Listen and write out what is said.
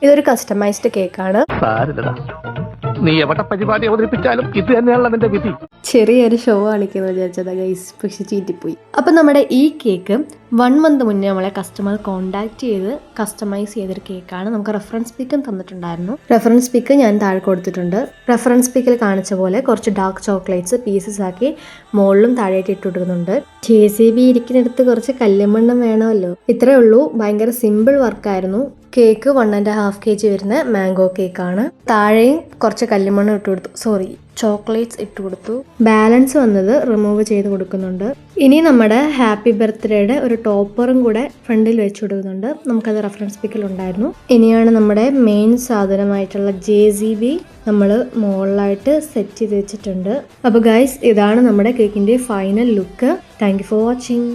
ഇതൊരു കസ്റ്റമൈസ്ഡ് കേക്കാണ്. നീ എവിടെ പരിപാടി അവതരിപ്പിച്ചാലും ഇത് തന്നെയാണല്ലോ നിന്റെ വിധി. ചെറിയൊരു ഷോ കാണിക്കുന്നത് വിചാരിച്ചതാ ഗൈസ്, പക്ഷെ ചീറ്റിപ്പോയി. അപ്പം നമ്മുടെ ഈ കേക്ക് 1 month മുന്നേ നമ്മളെ കസ്റ്റമർ കോൺടാക്ട് ചെയ്ത് കസ്റ്റമൈസ് ചെയ്തൊരു കേക്കാണ്. നമുക്ക് റെഫറൻസ് പിക്കും തന്നിട്ടുണ്ടായിരുന്നു. റെഫറൻസ് പിക്ക് ഞാൻ താഴെ കൊടുത്തിട്ടുണ്ട്. റെഫറൻസ് പിക്കിൽ കാണിച്ച പോലെ കുറച്ച് ഡാർക്ക് ചോക്ലേറ്റ്സ് പീസസ് ആക്കി മുകളിലും താഴെയായിട്ട് ഇട്ട് കൊടുക്കുന്നുണ്ട്. JCB ഇരിക്കുന്നിടത്ത് കുറച്ച് കല്ലുമണ്ണും വേണമല്ലോ. ഇത്രയേ ഉള്ളൂ. ഭയങ്കര സിമ്പിൾ വർക്കായിരുന്നു. കേക്ക് 1.5 kg വരുന്ന മാംഗോ കേക്കാണ്. താഴെയും കുറച്ച് കല്ലുമണ്ണ് ഇട്ട് കൊടുത്തു, ചോക്ലേറ്റ്സ് ഇട്ട് കൊടുത്തു. ബാലൻസ് വന്നത് റിമൂവ് ചെയ്ത് കൊടുക്കുന്നുണ്ട്. ഇനി നമ്മുടെ ഹാപ്പി ബർത്ത്ഡേയുടെ ഒരു ടോപ്പറും കൂടെ ഫ്രണ്ടിൽ വെച്ച് കൊടുക്കുന്നുണ്ട്. നമുക്കത് റെഫറൻസ് പിക്കിൽ ഉണ്ടായിരുന്നു. ഇനിയാണ് നമ്മുടെ മെയിൻ സാധനമായിട്ടുള്ള JCB നമ്മൾ മുകളിലായിട്ട് സെറ്റ് ചെയ്ത് വെച്ചിട്ടുണ്ട്. അപ്പോൾ ഗൈസ്, ഇതാണ് നമ്മുടെ കേക്കിൻ്റെ final look. Thank you for watching.